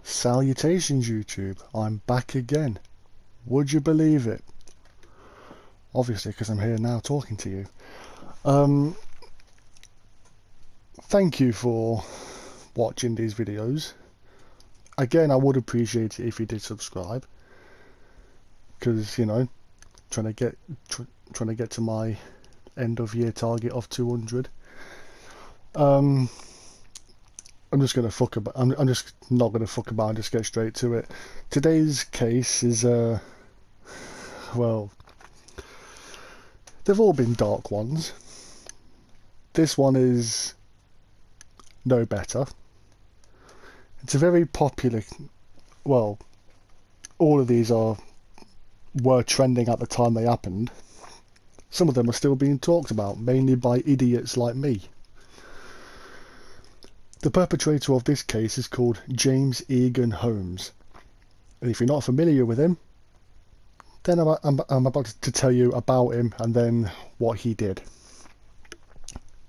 Salutations YouTube, I'm back again. Would you believe it? Obviously, because I'm here now talking to you. Thank you for watching these videos. Again, I would appreciate it if you did subscribe, because you know, trying to get to my end of year target of 200. I'm just gonna fuck about. I'm just not gonna fuck about and just get straight to it. Today's case is well, they've all been dark ones. This one is no better. It's a very popular. Well, all of these were trending at the time they happened. Some of them are still being talked about, mainly by idiots like me. The perpetrator of this case is called James Egan Holmes, and if you're not familiar with him, then I'm about to tell you about him and then what he did.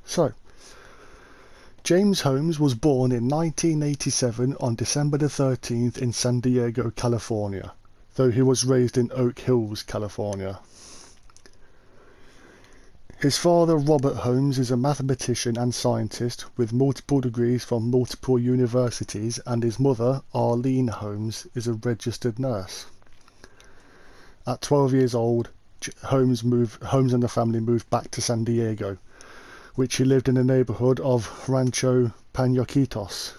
So, James Holmes was born in 1987 on December the 13th in San Diego, California, though he was raised in Oak Hills, California. His father, Robert Holmes, is a mathematician and scientist with multiple degrees from multiple universities, and his mother, Arlene Holmes, is a registered nurse. At 12 years old, Holmes and the family moved back to San Diego, which he lived in the neighborhood of Rancho Pañaquitos.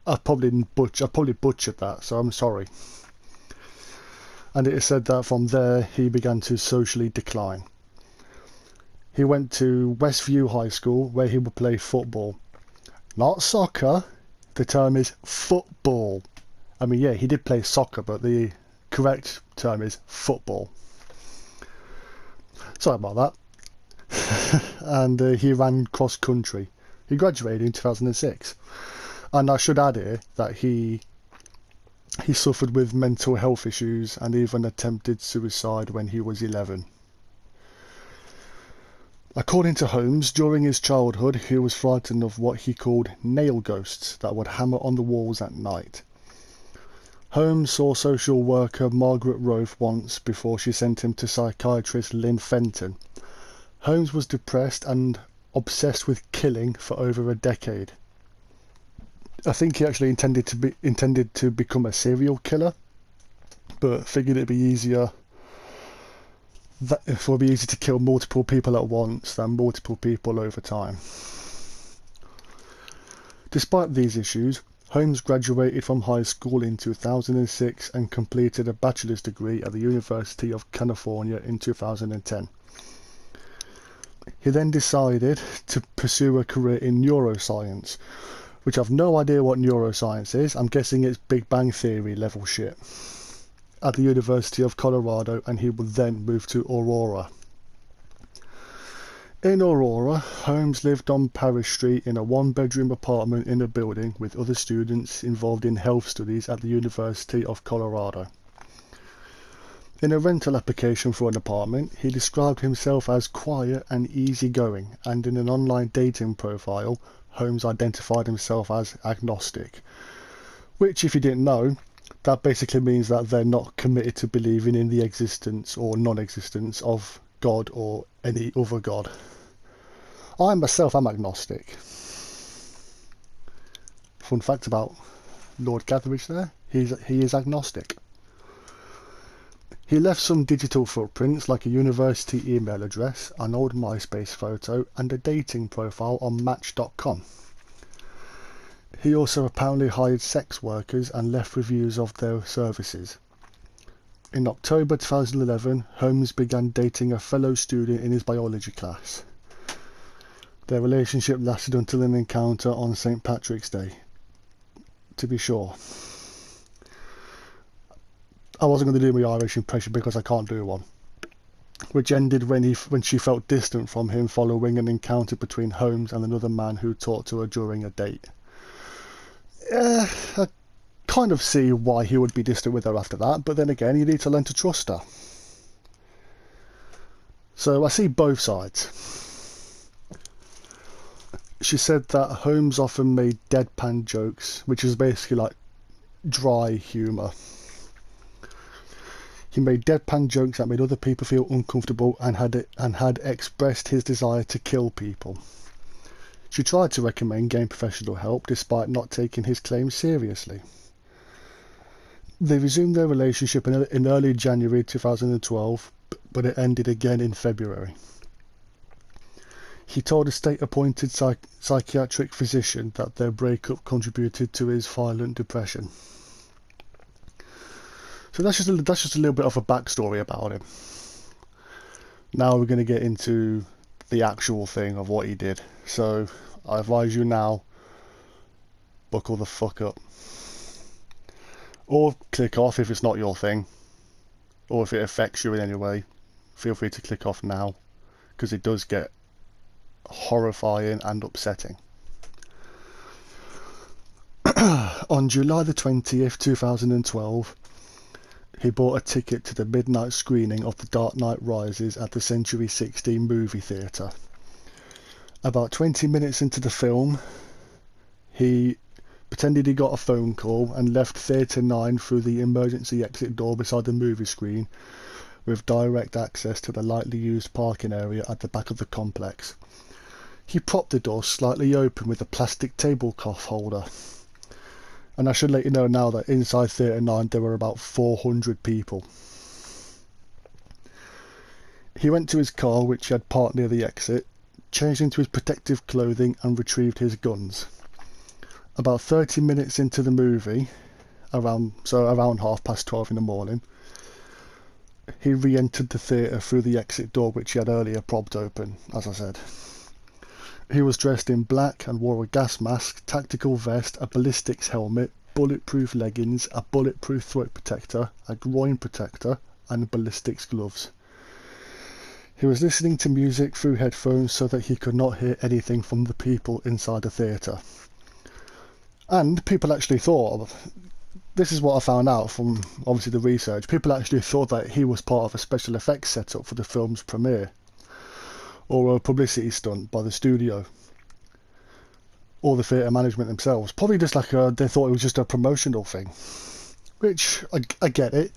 I probably butchered that, so I'm sorry. And it is said that from there he began to socially decline. He went to Westview High School, where he would play football. Not soccer, the term is football. I mean, yeah, he did play soccer, but the correct term is football. Sorry about that. And he ran cross country. He graduated in 2006. And I should add here that he suffered with mental health issues and even attempted suicide when he was 11. According to Holmes, during his childhood he was frightened of what he called nail ghosts that would hammer on the walls at night. Holmes saw social worker Margaret Roth once before she sent him to psychiatrist Lynn Fenton. Holmes was depressed and obsessed with killing for over a decade. I think he actually intended to become a serial killer, but figured it'd be easier. It would be easy to kill multiple people at once than multiple people over time. Despite these issues, Holmes graduated from high school in 2006 and completed a bachelor's degree at the University of California in 2010. He then decided to pursue a career in neuroscience, which I've no idea what neuroscience is. I'm guessing it's Big Bang Theory level shit, at the University of Colorado, and he would then move to Aurora. In Aurora, Holmes lived on Parish Street in a one-bedroom apartment in a building with other students involved in health studies at the University of Colorado. In a rental application for an apartment, he described himself as quiet and easygoing, and in an online dating profile, Holmes identified himself as agnostic, which, if you didn't know, that basically means that they're not committed to believing in the existence or non-existence of God or any other God. I myself am agnostic. Fun fact about Lord Gatheridge there, he is agnostic. He left some digital footprints like a university email address, an old MySpace photo and a dating profile on Match.com. He also apparently hired sex workers and left reviews of their services. In October 2011, Holmes began dating a fellow student in his biology class. Their relationship lasted until an encounter on St. Patrick's Day, to be sure. I wasn't going to do my Irish impression because I can't do one. Which ended when she felt distant from him following an encounter between Holmes and another man who talked to her during a date. I kind of see why he would be distant with her after that, but then again, you need to learn to trust her. So I see both sides. She said that Holmes often made deadpan jokes, which is basically like dry humour. He made deadpan jokes that made other people feel uncomfortable and had expressed his desire to kill people. She tried to recommend getting professional help despite not taking his claims seriously. They resumed their relationship in early January 2012, but it ended again in February. He told a state-appointed psychiatric physician that their breakup contributed to his violent depression. So that's just a little bit of a backstory about him. Now we're going to get into the actual thing of what he did. So I advise you now, buckle the fuck up. Or click off if it's not your thing. Or if it affects you in any way, feel free to click off now, because it does get horrifying and upsetting. On July the 20th, 2012, he bought a ticket to the midnight screening of The Dark Knight Rises at the Century 16 movie theatre. About 20 minutes into the film, he pretended he got a phone call and left Theatre 9 through the emergency exit door beside the movie screen, with direct access to the lightly used parking area at the back of the complex. He propped the door slightly open with a plastic tablecloth holder. And I should let you know now that inside Theatre 9 there were about 400 people. He went to his car, which he had parked near the exit, changed into his protective clothing and retrieved his guns. About 30 minutes into the movie, around 12:30 in the morning, he re-entered the theatre through the exit door which he had earlier propped open, as I said. He was dressed in black and wore a gas mask, tactical vest, a ballistics helmet, bulletproof leggings, a bulletproof throat protector, a groin protector, and ballistics gloves. He was listening to music through headphones so that he could not hear anything from the people inside the theatre. And people actually thought, this is what I found out from obviously the research, people actually thought that he was part of a special effects setup for the film's premiere, or a publicity stunt by the studio, or the theatre management themselves. Probably just like they thought it was just a promotional thing, which I get it.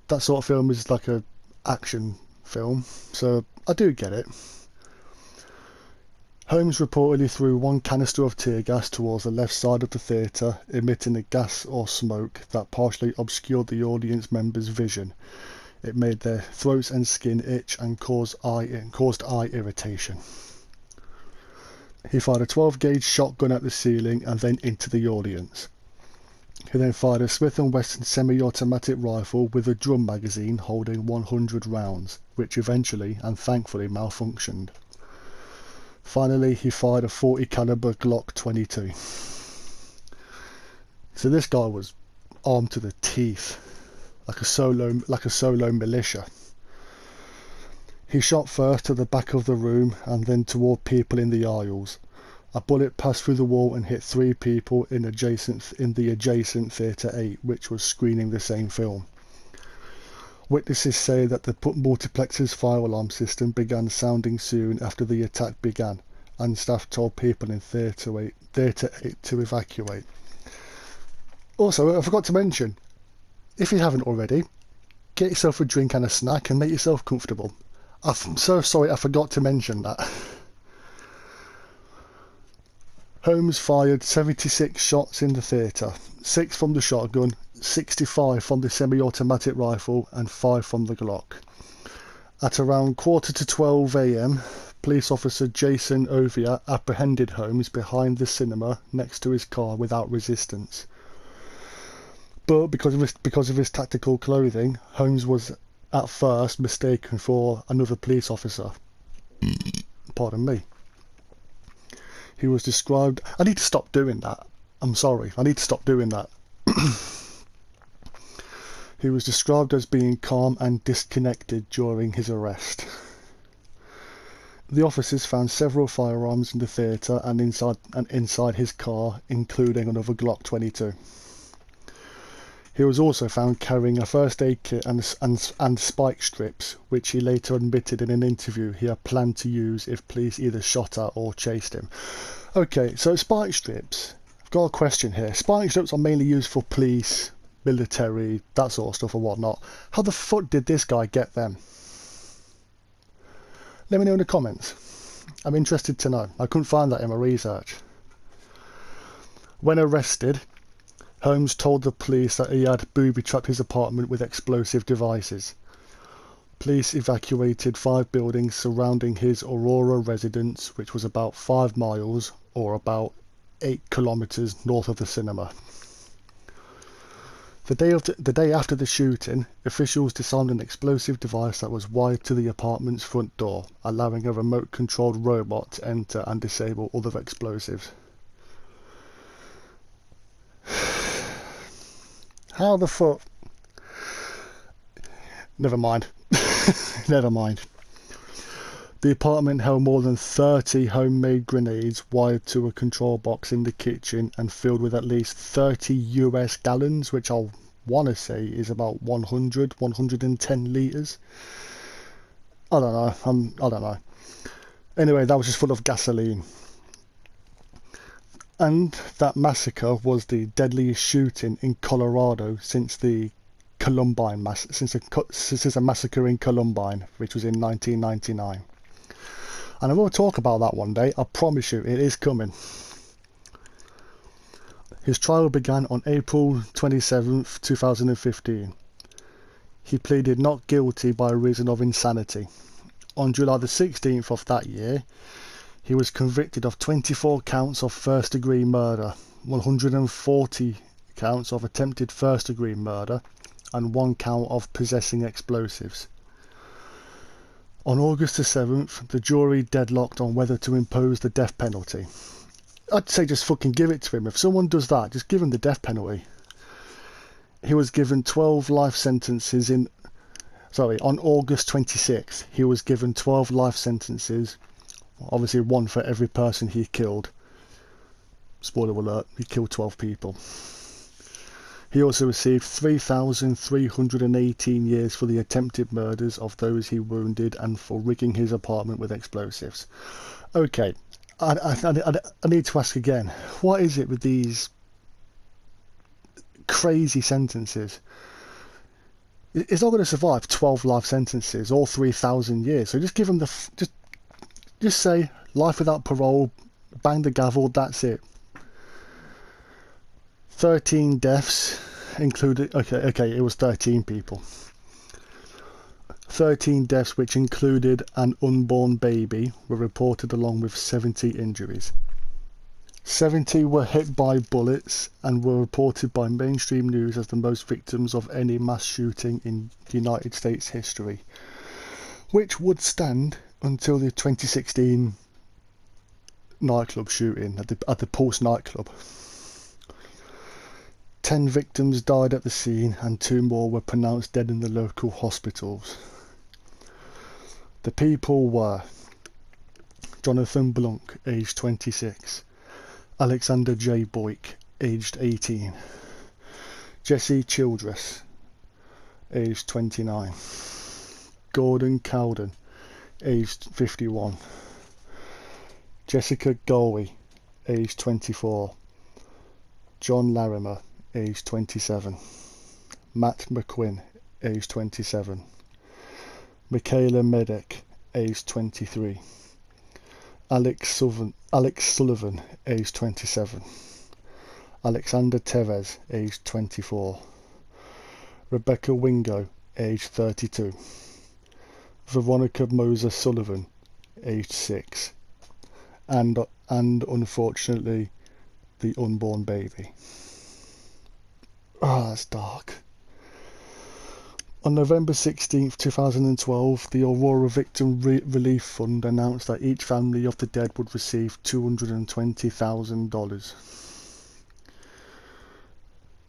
That sort of film is like a action film, so I do get it. Holmes reportedly threw one canister of tear gas towards the left side of the theatre, emitting a gas or smoke that partially obscured the audience members' vision. It made their throats and skin itch and caused eye irritation. He fired a 12-gauge shotgun at the ceiling and then into the audience. He then fired a Smith & Wesson semi-automatic rifle with a drum magazine holding 100 rounds, which eventually and thankfully malfunctioned. Finally, he fired a 40 caliber Glock 22. So this guy was armed to the teeth, like a solo militia. He shot first to the back of the room and then toward people in the aisles. A bullet passed through the wall and hit 3 people in the adjacent Theatre 8, which was screening the same film. Witnesses say that the multiplex's fire alarm system began sounding soon after the attack began, and staff told people in Theatre 8 to evacuate. Also, I forgot to mention, if you haven't already, get yourself a drink and a snack and make yourself comfortable. I'm so sorry I forgot to mention that. Holmes fired 76 shots in the theatre, 6 from the shotgun, 65 from the semi-automatic rifle and 5 from the Glock. At around 11:45 a.m, police officer Jason Ovia apprehended Holmes behind the cinema next to his car without resistance. But because of his tactical clothing, Holmes was at first mistaken for another police officer. Pardon me. He was described... I need to stop doing that. I'm sorry. I need to stop doing that. He was described as being calm and disconnected during his arrest. The officers found several firearms in the theatre and inside his car, including another Glock 22. He was also found carrying a first aid kit and spike strips, which he later admitted in an interview he had planned to use if police either shot at or chased him. Okay, so spike strips, got a question here. Spiked slopes are mainly used for police, military, that sort of stuff and whatnot. How the fuck did this guy get them? Let me know in the comments. I'm interested to know. I couldn't find that in my research. When arrested, Holmes told the police that he had booby-trapped his apartment with explosive devices. Police evacuated 5 buildings surrounding his Aurora residence, which was about 5 miles or about 8 kilometers north of the cinema. The day after the shooting, officials disarmed an explosive device that was wired to the apartment's front door, allowing a remote-controlled robot to enter and disable other explosives. How the fuck? Never mind. Never mind. The apartment held more than 30 homemade grenades wired to a control box in the kitchen and filled with at least 30 US gallons, which I want to say is about 110 litres. I don't know. I don't know. Anyway, that was just full of gasoline. And that massacre was the deadliest shooting in Colorado since the Columbine since a massacre in Columbine, which was in 1999. And I will talk about that one day. I promise you, it is coming. His trial began on April 27th, 2015. He pleaded not guilty by reason of insanity. On July the 16th of that year, he was convicted of 24 counts of first-degree murder, 140 counts of attempted first-degree murder, and 1 count of possessing explosives. On August the 7th, the jury deadlocked on whether to impose the death penalty. I'd say just fucking give it to him. If someone does that, just give him the death penalty. He was given 12 life sentences on August 26th, he was given 12 life sentences, obviously 1 for every person he killed. Spoiler alert, he killed 12 people. He also received 3,318 years for the attempted murders of those he wounded and for rigging his apartment with explosives. Okay, I need to ask again, what is it with these crazy sentences? He's not going to survive 12 life sentences or 3,000 years, so just give him just say life without parole, bang the gavel, that's it. 13 deaths included, okay, it was 13 people. 13 deaths, which included an unborn baby, were reported along with 70 injuries. 70 were hit by bullets and were reported by mainstream news as the most victims of any mass shooting in United States history, which would stand until the 2016 nightclub shooting at the Pulse nightclub. 10 victims died at the scene and 2 more were pronounced dead in the local hospitals. The people were Jonathan Blunk, aged 26, Alexander J. Boyk, aged 18, Jesse Childress, aged 29, Gordon Cowden, aged 51, Jessica Galway, aged 24, John Larimer, aged 27, Matt McQuinn, aged 27, Michaela Medek, aged 23, Alex Sullivan, aged 27, Alexander Tevez, aged 24, Rebecca Wingo, aged 32, Veronica Moser Sullivan, aged 6, and unfortunately the unborn baby. Ah, that's dark. On November 16th, 2012, the Aurora Victim Relief Fund announced that each family of the dead would receive $220,000.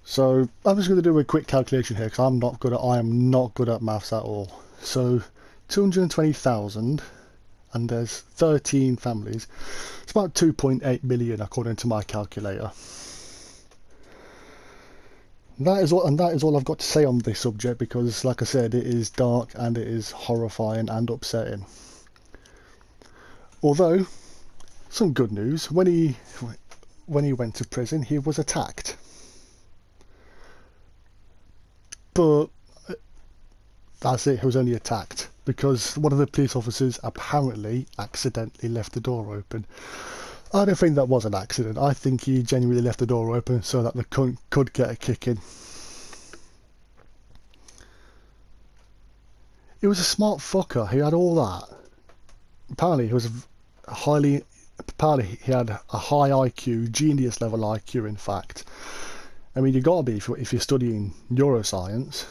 So I'm just going to do a quick calculation here because I am not good at maths at all. So 220,000, and there's 13 families. It's about 2.8 million according to my calculator. That is all I've got to say on this subject, because like I said, it is dark and it is horrifying and upsetting. Although some good news, when when he went to prison, he was attacked. But that's it, he was only attacked because one of the police officers apparently accidentally left the door open. I don't think that was an accident. I think he genuinely left the door open so that the cunt could get a kick in. He was a smart fucker. He had all that. Apparently he was apparently he had a high IQ, genius level IQ in fact. I mean, you gotta be if you're studying neuroscience.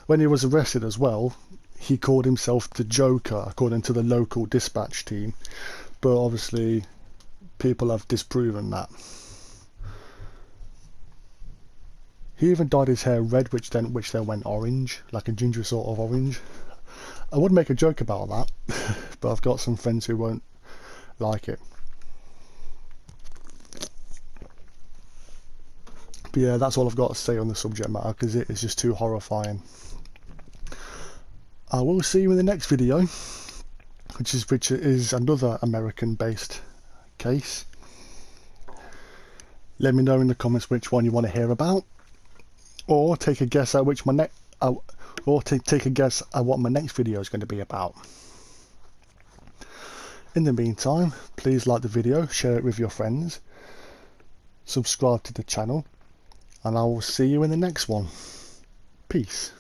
When he was arrested as well, he called himself the Joker according to the local dispatch team, but obviously people have disproven that. He even dyed his hair red, which then went orange, like a ginger sort of orange. I would make a joke about that, but I've got some friends who won't like it. But yeah, that's all I've got to say on the subject matter, because it is just too horrifying. I will see you in the next video, which is another American-based case. Let me know in the comments which one you want to hear about, or take a guess at which take a guess at what my next video is going to be about. In the meantime, please like the video, share it with your friends, subscribe to the channel, and I will see you in the next one. Peace.